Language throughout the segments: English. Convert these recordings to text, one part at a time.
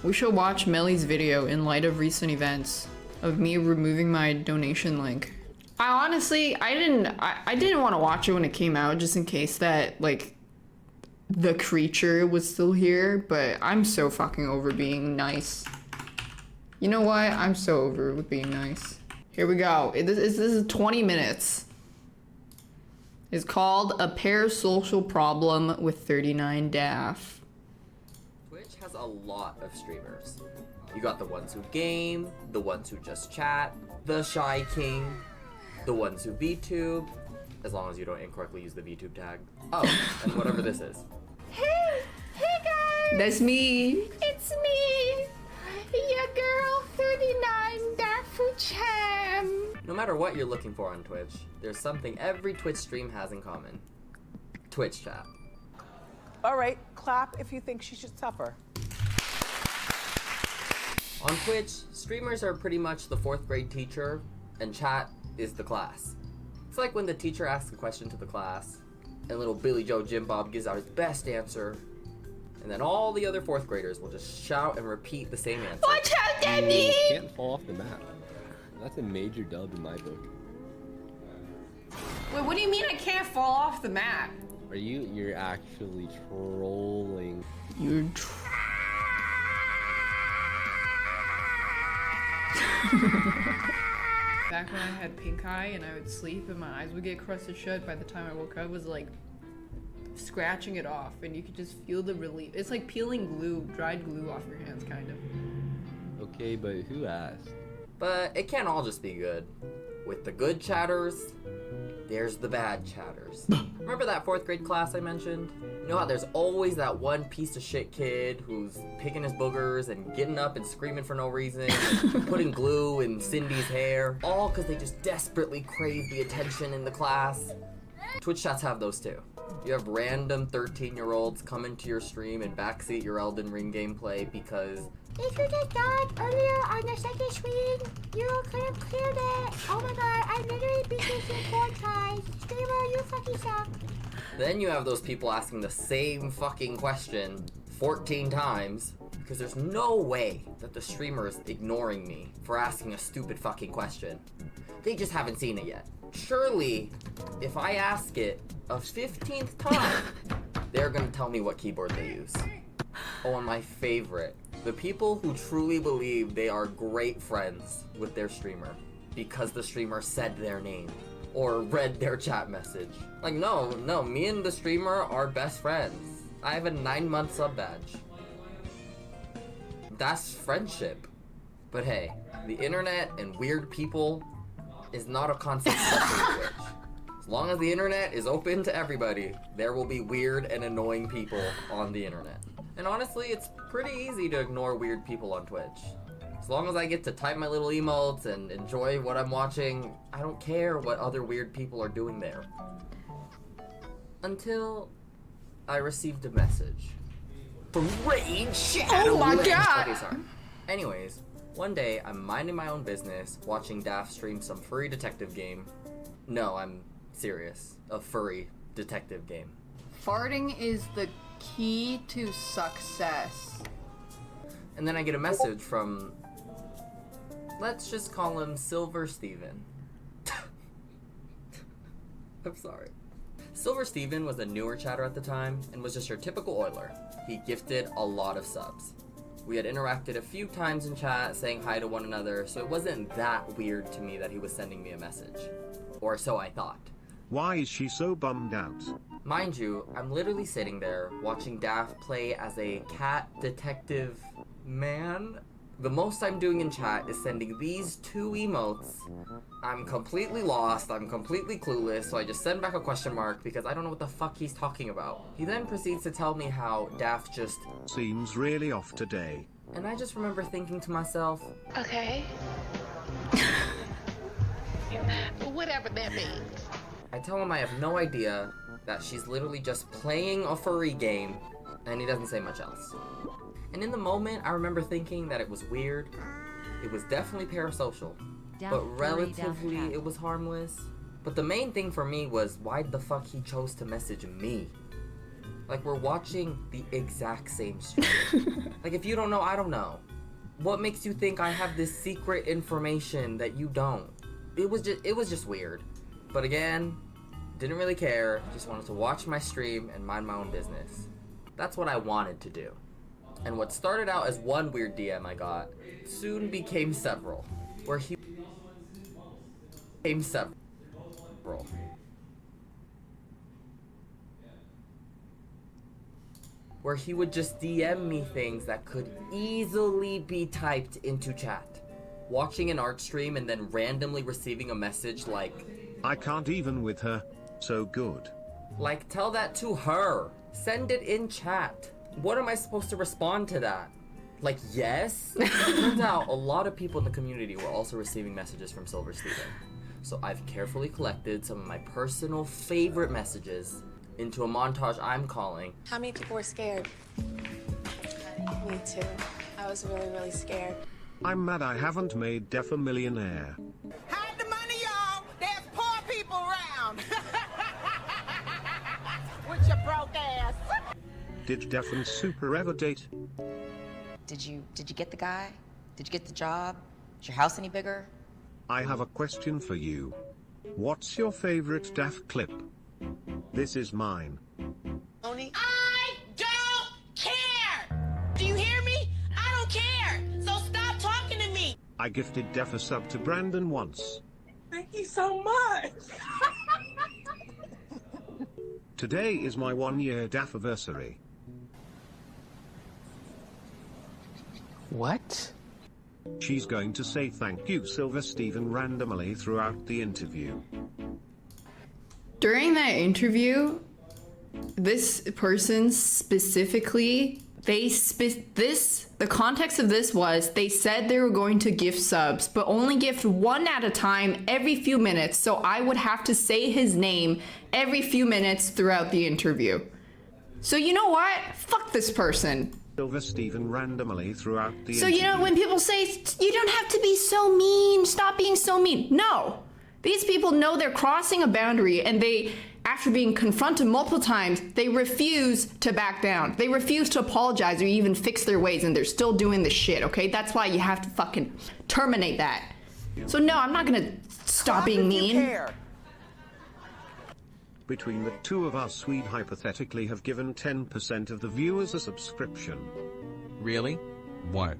We should watch Meli's video in light of recent events of me removing my donation link. I honestly, I didn't want to watch it when it came out just in case that like the creature was still here, but I'm so fucking over being nice. You know what? I'm so over with being nice. Here we go. This is 20 minutes. It's called A Parasocial Problem with 39 daph. Twitch has a lot of streamers. You got the ones who game, the ones who just chat, the Shy King, the ones who VTube, as long as you don't incorrectly use the VTube tag. Oh, and whatever this is. Hey guys! That's me! It's me! Your girl 39 Dafu Cham! No matter what you're looking for on Twitch, there's something every Twitch stream has in common. Twitch chat. Alright, clap if you think she should suffer. On Twitch, streamers are pretty much the 4th grade teacher, and chat is the class. It's like when the teacher asks a question to the class, and little Billy Joe Jim Bob gives out his best answer, and then all the other 4th graders will just shout and repeat the same answer. Watch out, Debbie! You can't fall off the map. That's a major dub in my book. Wait, what do you mean I can't fall off the map? You're actually trolling. You're Back when I had pink eye and I would sleep and my eyes would get crusted shut, by the time I woke up, it was like scratching it off and you could just feel the relief. It's like peeling glue, dried glue off your hands, kind of. Okay, but who asked? But it can't all just be good. With the good chatters, there's the bad chatters. Remember that 4th grade class I mentioned? You know how there's always that one piece of shit kid who's picking his boogers and getting up and screaming for no reason, and putting glue in Cindy's hair, all because they just desperately crave the attention in the class? Twitch chats have those too. You have random 13-year-olds come into your stream and backseat your Elden Ring gameplay because If you just died earlier on the second screen, you could have cleared it. Oh my god, I literally beat this in 4 tries. Streamer, you fucking suck. Then you have those people asking the same fucking question 14 times because there's no way that the streamer is ignoring me for asking a stupid fucking question. They just haven't seen it yet. Surely, if I ask it a 15th time, they're gonna tell me what keyboard they use. Oh, and my favorite, the people who truly believe they are great friends with their streamer because the streamer said their name or read their chat message. Like, no, me and the streamer are best friends. I have a 9-month sub badge. That's friendship. But hey, the internet and weird people is not a concept special to Twitch. As long as the internet is open to everybody, there will be weird and annoying people on the internet. And honestly, it's pretty easy to ignore weird people on Twitch. As long as I get to type my little emotes and enjoy what I'm watching, I don't care what other weird people are doing there. Until I received a message from Raid Shadow. Oh my god! Okay, sorry. Anyways, one day I'm minding my own business, watching daph stream some furry detective game. No, I'm serious. A furry detective game. Farting is the key to success. And then I get a message from, let's just call him Silver Steven. I'm sorry. Silver Steven was a newer chatter at the time and was just your typical oiler. He gifted a lot of subs. We had interacted a few times in chat, saying hi to one another, so it wasn't that weird to me that he was sending me a message. Or so I thought. Why is she so bummed out? Mind you, I'm literally sitting there watching daph play as a cat detective man. The most I'm doing in chat is sending these 2 emotes. I'm completely lost, I'm completely clueless, so I just send back a question mark because I don't know what the fuck he's talking about. He then proceeds to tell me how daph just seems really off today. And I just remember thinking to myself, Okay. Whatever that means. I tell him I have no idea, that she's literally just playing a furry game, and he doesn't say much else. And in the moment, I remember thinking that it was weird. It was definitely parasocial, but relatively it was harmless. But the main thing for me was why the fuck he chose to message me. Like we're watching the exact same stream. Like if you don't know, I don't know. What makes you think I have this secret information that you don't? It was just weird. But again, didn't really care. Just wanted to watch my stream and mind my own business. That's what I wanted to do. And what started out as one weird DM I got soon became several. Where he became several. Where he would just DM me things that could easily be typed into chat. Watching an art stream and then randomly receiving a message like, I can't even with her. So good. like, tell that to her. Send it in chat. What am I supposed to respond to that? Like, yes? Turns out a lot of people in the community were also receiving messages from Silver Steven. So I've carefully collected some of my personal favorite messages into a montage I'm calling How many people were scared? Me too. I was really, really scared. I'm mad I haven't made Daph a millionaire. Hide the money, y'all. There's poor people around. With your broke ass. Did Daph and Super ever date? Did you get the guy? Did you get the job? Is your house any bigger? I have a question for you. What's your favorite Daph clip? This is mine. Oni? I don't care. Do you hear me? I don't care. So stop talking to me. I gifted Daph a sub to Brandon once. Thank you so much. Today is my 1-year Daph anniversary. What? She's going to say thank you, Silver Steven, randomly throughout the interview. During that interview, this person specifically, the context of this was they said they were going to gift subs, but only gift one at a time every few minutes, so I would have to say his name every few minutes throughout the interview. So you know what? Fuck this person. Silver Steven randomly throughout the So interview. you know when people say, you don't have to be so mean, stop being so mean. No. These people know they're crossing a boundary, and they, after being confronted multiple times, they refuse to back down. They refuse to apologize or even fix their ways, and they're still doing the shit, okay? That's why you have to fucking terminate that. So no, I'm not gonna stop being mean. Between the two of us, we'd hypothetically have given 10% of the viewers a subscription. Really? What?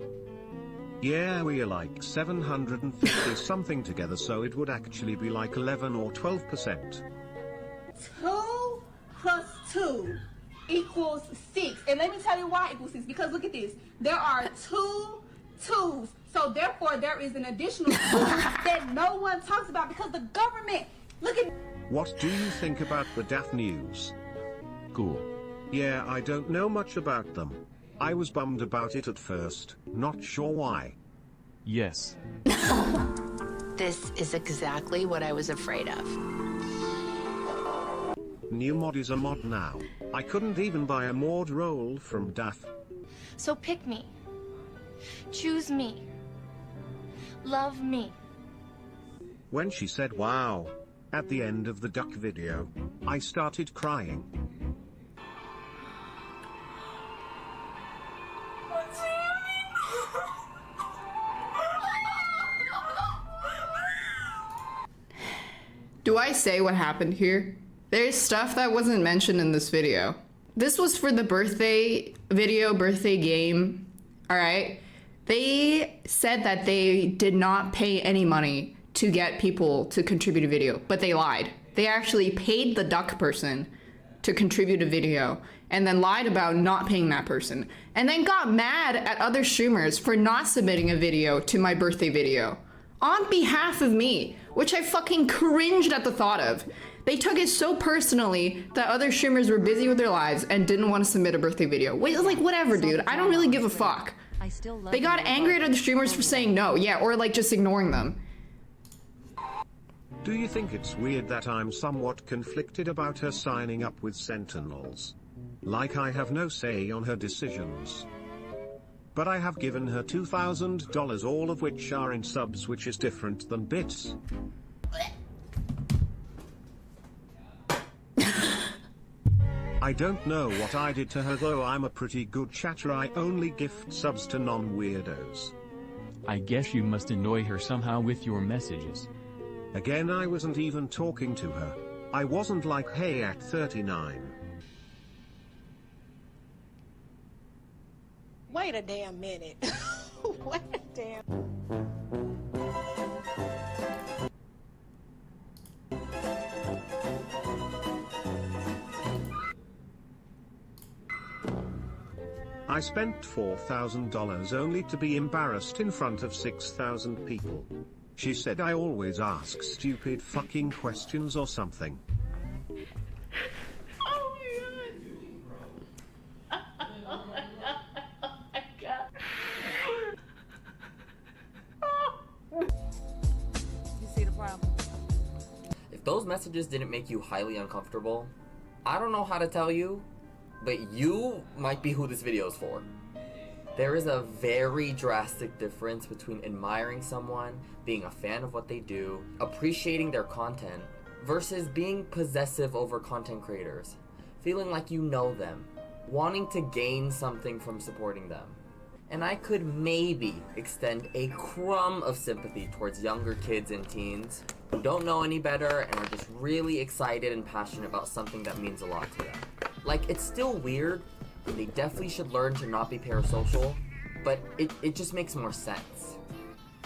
Yeah, we are like 750 something together, so it would actually be like 11 or 12%. 2 plus 2 equals 6. And let me tell you why it equals 6. Because look at this. There are 2 2s. So therefore there is an additional 2 that no one talks about because the government, look at. What do you think about the Daph news? Cool. Yeah, I don't know much about them. I was bummed about it at first, not sure why. Yes. This is exactly what I was afraid of. New mod is a mod now. I couldn't even buy a mod role from Daph. So pick me. Choose me. Love me. When she said wow at the end of the duck video, I started crying. Do I say what happened here? There's stuff that wasn't mentioned in this video. This was for the birthday video, birthday game, all right? They said that they did not pay any money to get people to contribute a video, but they lied. They actually paid the duck person to contribute a video and then lied about not paying that person and then got mad at other streamers for not submitting a video to my birthday video on behalf of me, which I fucking cringed at the thought of. They took it so personally that other streamers were busy with their lives and didn't want to submit a birthday video. Wait, like whatever, dude. I don't really give a fuck. They got angry at other streamers for saying no, yeah, or like just ignoring them. Do you think it's weird that I'm somewhat conflicted about her signing up with Sentinels? Like I have no say on her decisions. But I have given her $2,000, all of which are in subs, which is different than bits. I don't know what I did to her though. I'm a pretty good chatter. I only gift subs to non-weirdos. I guess you must annoy her somehow with your messages. Again, I wasn't even talking to her. I wasn't like, hey, at 39. Wait a damn minute. Wait a damn. I spent $4,000 only to be embarrassed in front of 6,000 people. She said I always ask stupid fucking questions or something. Oh my god. You see the problem? If those messages didn't make you highly uncomfortable, I don't know how to tell you, but you might be who this video is for. There is a very drastic difference between admiring someone, being a fan of what they do, appreciating their content, versus being possessive over content creators, feeling like you know them, wanting to gain something from supporting them. And I could maybe extend a crumb of sympathy towards younger kids and teens who don't know any better and are just really excited and passionate about something that means a lot to them. Like, it's still weird, and they definitely should learn to not be parasocial, but it just makes more sense.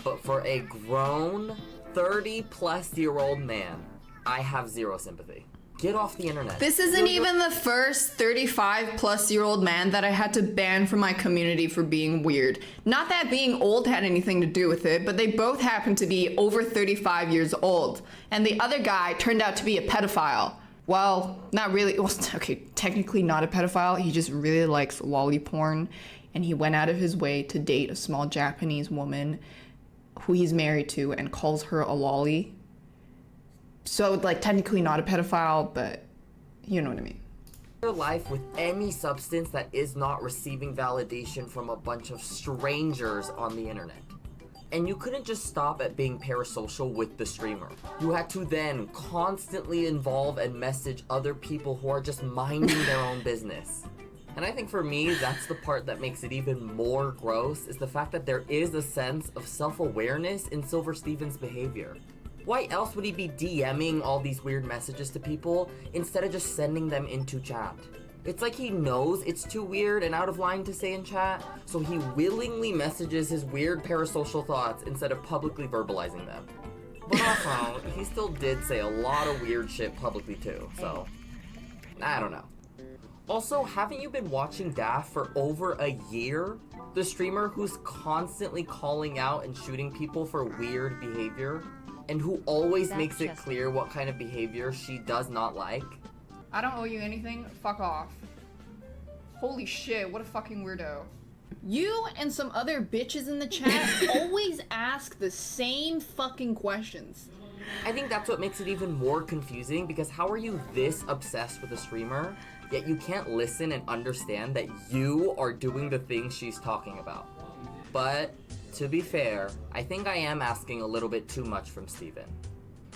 But for a grown, 30-plus-year-old man, I have zero sympathy. Get off the internet. This isn't even the first 35-plus-year-old man that I had to ban from my community for being weird. Not that being old had anything to do with it, but they both happened to be over 35 years old. And the other guy turned out to be a pedophile. Well, not really. Well, okay, technically not a pedophile. He just really likes lolly porn. And he went out of his way to date a small Japanese woman who he's married to and calls her a lolly. So, like, technically not a pedophile, but you know what I mean. Your life with any substance that is not receiving validation from a bunch of strangers on the internet. And you couldn't just stop at being parasocial with the streamer. You had to then constantly involve and message other people who are just minding their own business. And I think for me, that's the part that makes it even more gross, is the fact that there is a sense of self-awareness in Silver Steven's behavior. Why else would he be DMing all these weird messages to people instead of just sending them into chat? It's like he knows it's too weird and out of line to say in chat, so he willingly messages his weird parasocial thoughts instead of publicly verbalizing them. But also, he still did say a lot of weird shit publicly too, so I don't know. Also, haven't you been watching Daph for over a year? The streamer who's constantly calling out and shooting people for weird behavior, and who always makes it clear what kind of behavior she does not like? I don't owe you anything. Fuck off. Holy shit, what a fucking weirdo. You and some other bitches in the chat always ask the same fucking questions. I think that's what makes it even more confusing, because how are you this obsessed with a streamer, yet you can't listen and understand that you are doing the things she's talking about? But, to be fair, I think I am asking a little bit too much from Steven.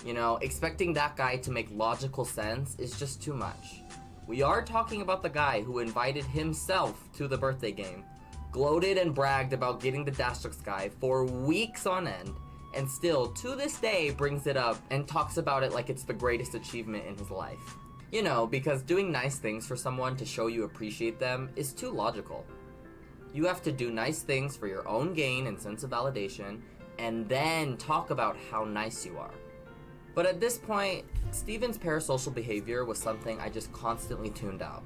You know, expecting that guy to make logical sense is just too much. We are talking about the guy who invited himself to the birthday game, gloated and bragged about getting the Dashlux guy for weeks on end, and still, to this day, brings it up and talks about it like it's the greatest achievement in his life. You know, because doing nice things for someone to show you appreciate them is too logical. You have to do nice things for your own gain and sense of validation, and then talk about how nice you are. But at this point, Steven's parasocial behavior was something I just constantly tuned out.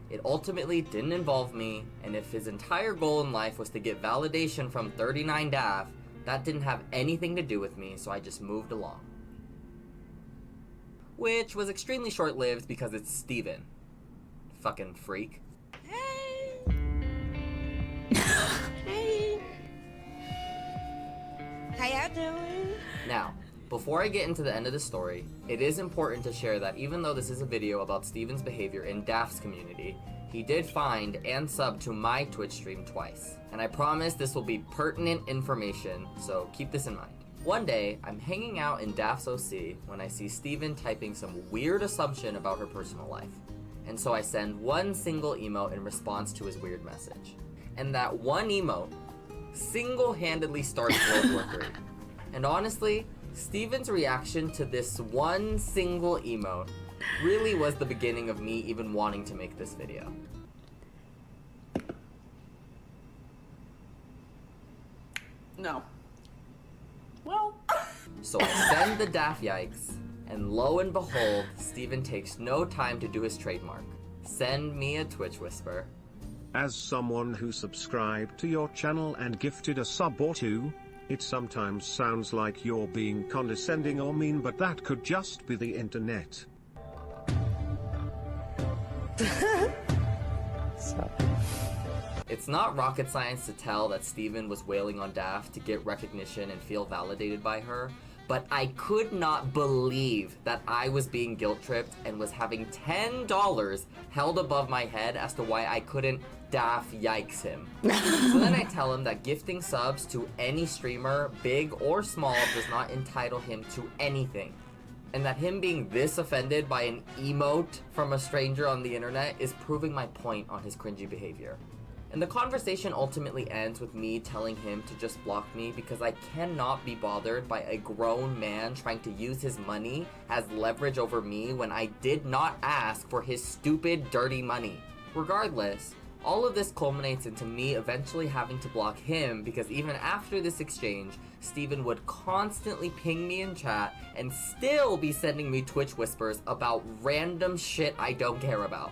It ultimately didn't involve me, and if his entire goal in life was to get validation from 39 daph, that didn't have anything to do with me, so I just moved along. Which was extremely short-lived because it's Steven. Fucking freak. Hey. Hey. How y'all doing? Now, before I get into the end of the story, it is important to share that even though this is a video about Steven's behavior in Daph's community, he did find and sub to my Twitch stream twice. And I promise this will be pertinent information, so keep this in mind. One day, I'm hanging out in Daph's OC when I see Steven typing some weird assumption about her personal life. and so I send one single emote in response to his weird message. And that one emote single-handedly starts World War III. And honestly, Steven's reaction to this one single emote really was the beginning of me even wanting to make this video. No. Well. So I send the daph yikes, and lo and behold, Steven takes no time to do his trademark. Send me a Twitch whisper. As someone who subscribed to your channel and gifted a sub or two, it sometimes sounds like you're being condescending or mean, but that could just be the internet. It's not rocket science to tell that Steven was wailing on Daph to get recognition and feel validated by her, but I could not believe that I was being guilt-tripped and was having $10 held above my head as to why I couldn't daph yikes him. So then I tell him that gifting subs to any streamer, big or small, does not entitle him to anything. And that him being this offended by an emote from a stranger on the internet is proving my point on his cringy behavior. And the conversation ultimately ends with me telling him to just block me because I cannot be bothered by a grown man trying to use his money as leverage over me when I did not ask for his stupid, dirty money. Regardless, all of this culminates into me eventually having to block him because even after this exchange, Steven would constantly ping me in chat and still be sending me Twitch whispers about random shit I don't care about.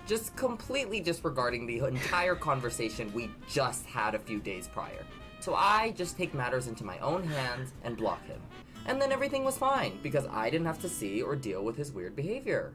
Just completely disregarding the entire conversation we just had a few days prior. So I just take matters into my own hands and block him. And then everything was fine because I didn't have to see or deal with his weird behavior.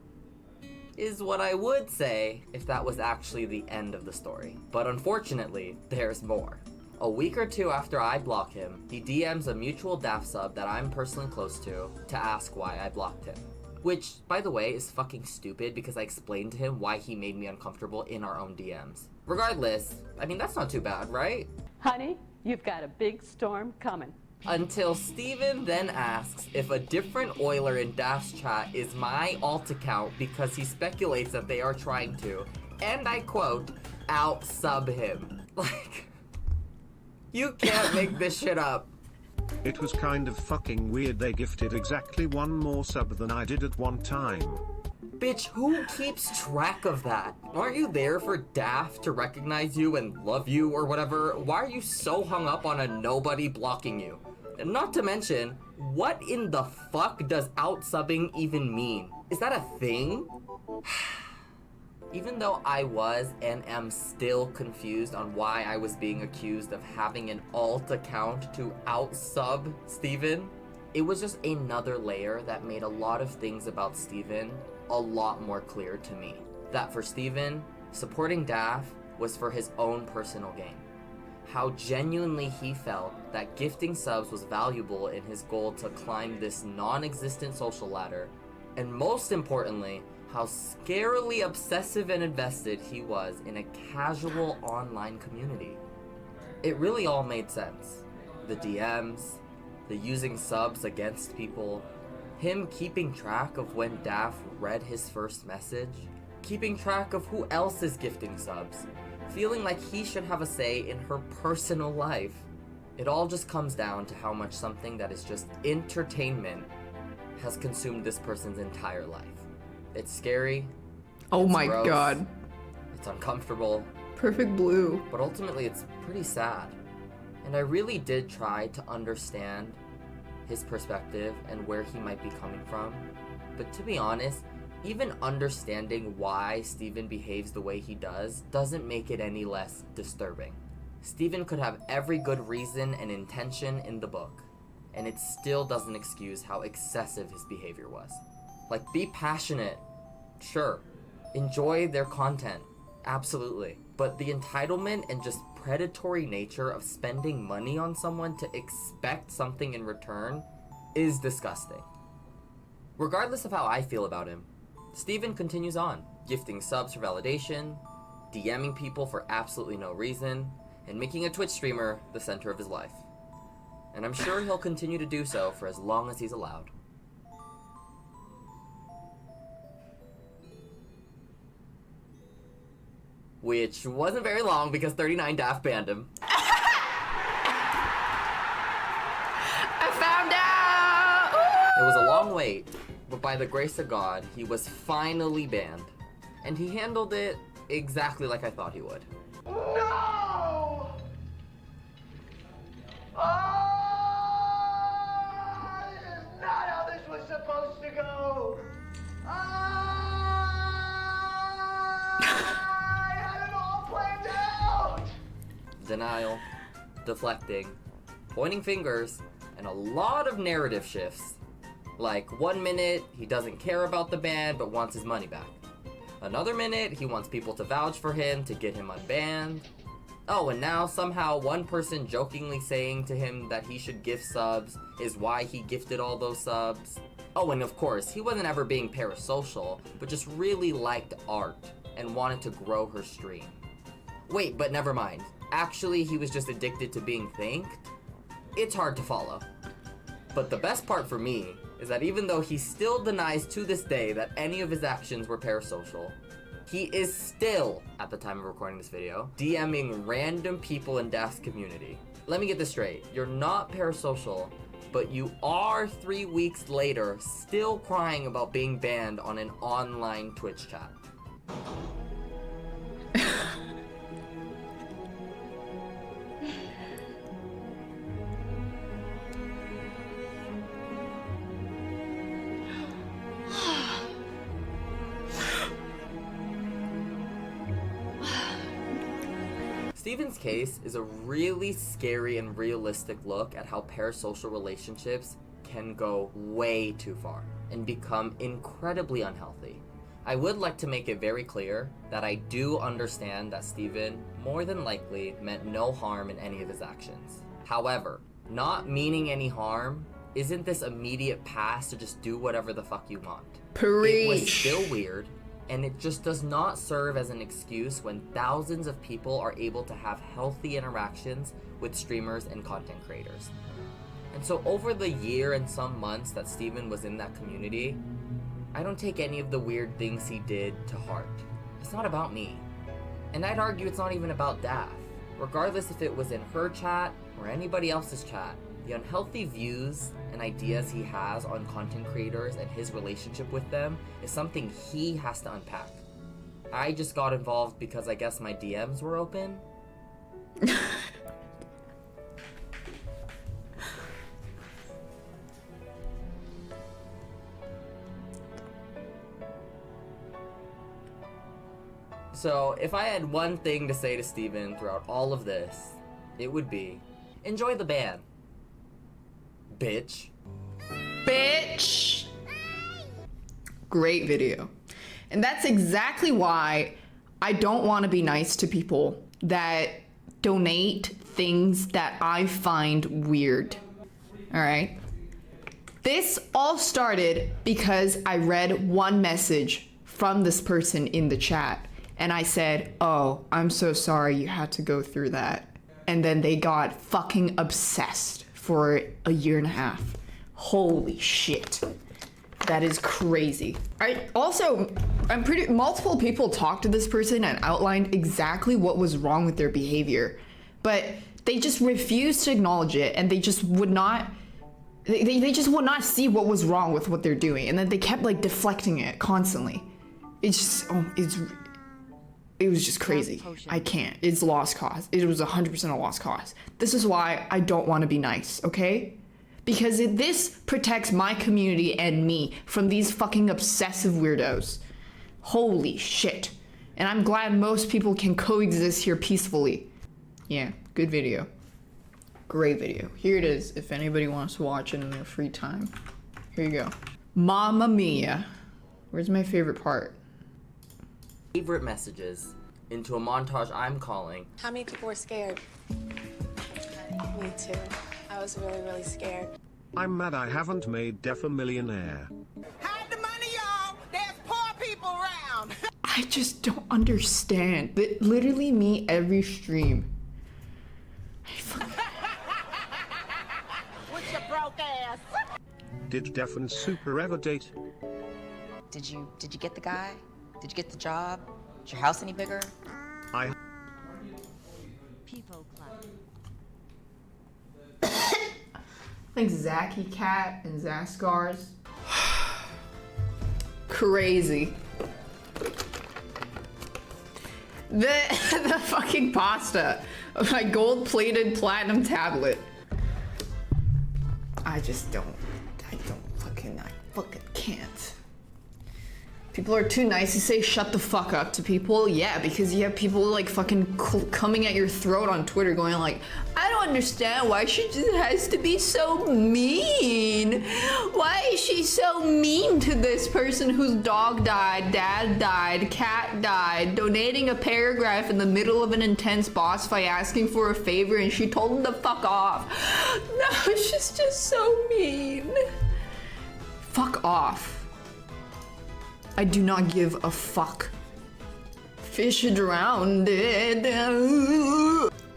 Is what I would say if that was actually the end of the story. But unfortunately, there's more. A week or two after I block him, he DMs a mutual daph sub that I'm personally close to ask why I blocked him. Which, by the way, is fucking stupid because I explained to him why he made me uncomfortable in our own DMs. Regardless, I mean, that's not too bad, right? Honey, you've got a big storm coming. Until Steven then asks if a different Oiler in Daph's chat is my alt account because he speculates that they are trying to, and I quote, out-sub him. Like, you can't make this shit up. It was kind of fucking weird they gifted exactly one more sub than I did at one time. Bitch, who keeps track of that? Aren't you there for Daph to recognize you and love you or whatever? Why are you so hung up on a nobody blocking you? And not to mention, what in the fuck does out-subbing even mean? Is that a thing? Even though I was and am still confused on why I was being accused of having an alt account to out-sub Steven, it was just another layer that made a lot of things about Steven a lot more clear to me. That for Steven, supporting Daph was for his own personal gain. How genuinely he felt that gifting subs was valuable in his goal to climb this non-existent social ladder, and most importantly, how scarily obsessive and invested he was in a casual online community. It really all made sense. The DMs, the using subs against people, him keeping track of when Daph read his first message, keeping track of who else is gifting subs, feeling like he should have a say in her personal life. It all just comes down to how much something that is just entertainment has consumed this person's entire life. It's scary. Oh it's my gross, god. It's uncomfortable. Perfect blue. But ultimately it's pretty sad. And I really did try to understand his perspective and where he might be coming from. But to be honest, even understanding why Steven behaves the way he does doesn't make it any less disturbing. Steven could have every good reason and intention in the book, and it still doesn't excuse how excessive his behavior was. Like, be passionate, sure. Enjoy their content, absolutely. But the entitlement and just predatory nature of spending money on someone to expect something in return is disgusting. Regardless of how I feel about him, Steven continues on, gifting subs for validation, DMing people for absolutely no reason, and making a Twitch streamer the center of his life. And I'm sure he'll continue to do so for as long as he's allowed. which wasn't very long because 39 daph banned him. I found out! It was a long wait, but by the grace of God, he was finally banned. And he handled it exactly like I thought he would. No! This is not how this was supposed to go. I had it all planned out. Denial, deflecting, pointing fingers, and a lot of narrative shifts. Like, 1 minute, he doesn't care about the ban but wants his money back. Another minute, he wants people to vouch for him to get him unbanned. Oh, and now somehow one person jokingly saying to him that he should gift subs is why he gifted all those subs. Oh, and of course, he wasn't ever being parasocial, but just really liked art and wanted to grow her stream. Wait, but never mind. Actually, he was just addicted to being thanked? It's hard to follow. But the best part for me is that even though he still denies to this day that any of his actions were parasocial, he is still, at the time of recording this video, DMing random people in daph's community. Let me get this straight. You're not parasocial, but you are 3 weeks later still crying about being banned on an online Twitch chat. Steven's case is a really scary and realistic look at how parasocial relationships can go way too far and become incredibly unhealthy. I would like to make it very clear that I do understand that Steven more than likely meant no harm in any of his actions. However, not meaning any harm isn't this immediate pass to just do whatever the fuck you want. Preach. It was still weird, and it just does not serve as an excuse when thousands of people are able to have healthy interactions with streamers and content creators. And so over the year and some months that Steven was in that community, I don't take any of the weird things he did to heart. It's not about me. And I'd argue it's not even about daph. Regardless if it was in her chat or anybody else's chat, the unhealthy views and ideas he has on content creators and his relationship with them is something he has to unpack. I just got involved because I guess my DMs were open. So if I had one thing to say to Steven throughout all of this, it would be, enjoy the ban. Bitch. Bitch. Great video. And that's exactly why I don't want to be nice to people that donate things that I find weird. All right? This all started because I read one message from this person in the chat and I said, "Oh, I'm so sorry you had to go through that." And then they got fucking obsessed for a year and a half. Holy shit. That is crazy. Multiple people talked to this person and outlined exactly what was wrong with their behavior, but they just refused to acknowledge it, and they just would not, they just would not see what was wrong with what they're doing, and then they kept like deflecting it constantly. It's just, it was just crazy. I can't. It's lost cause. It was 100% a lost cause. This is why I don't want to be nice, okay? Because this protects my community and me from these fucking obsessive weirdos. Holy shit. And I'm glad most people can coexist here peacefully. Yeah, good video. Great video. Here it is, if anybody wants to watch it in their free time. Here you go. Mamma mia. Where's my favorite part? Favorite messages into a montage I'm calling. How many people were scared? Me too. I was really, really scared. I'm mad I haven't made daph a millionaire. Hide the money, y'all. There's poor people around. I just don't understand. But literally me every stream. What's your broke ass? Did daph and Super ever date? Did you get the guy? Did you get the job? Is your house any bigger? I People club. Thanks, Zacky Cat and Zaskars. Crazy. The fucking pasta. My gold-plated platinum tablet. I fucking can't. People are too nice to say shut the fuck up to people. Yeah, because you have people like fucking coming at your throat on Twitter going like, I don't understand why she just has to be so mean. Why is she so mean to this person whose dog died, dad died, cat died, donating a paragraph in the middle of an intense boss fight asking for a favor and she told him to fuck off. No, she's just so mean. Fuck off. I do not give a fuck. Fish drowned.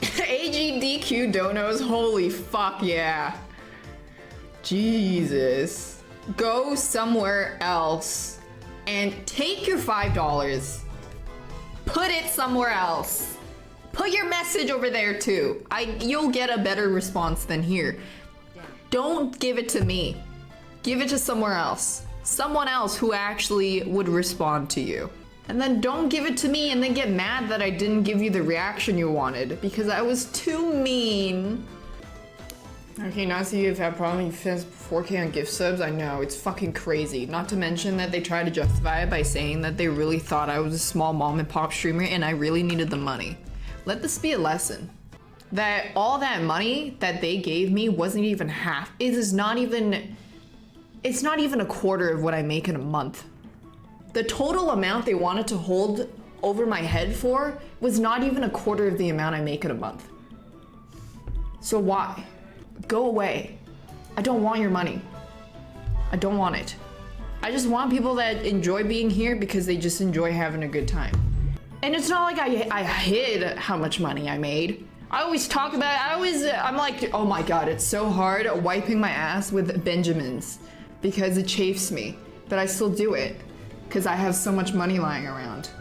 AGDQ donos, holy fuck yeah. Jesus. Go somewhere else and take your $5. Put it somewhere else. Put your message over there too. You'll get a better response than here. Don't give it to me. Give it to somewhere else. Someone else who actually would respond to you. And then don't give it to me and then get mad that I didn't give you the reaction you wanted because I was too mean. Okay, now see you've had problems with 4K on gift subs. I know, it's fucking crazy. Not to mention that they try to justify it by saying that they really thought I was a small mom and pop streamer and I really needed the money. Let this be a lesson. That all that money that they gave me wasn't even half. It's not even a quarter of what I make in a month. The total amount they wanted to hold over my head for was not even a quarter of the amount I make in a month. So why? Go away. I don't want your money. I don't want it. I just want people that enjoy being here because they just enjoy having a good time. And it's not like I hid how much money I made. I always talk about it. I'm like, oh my God, it's so hard wiping my ass with Benjamins. Because it chafes me, but I still do it because I have so much money lying around.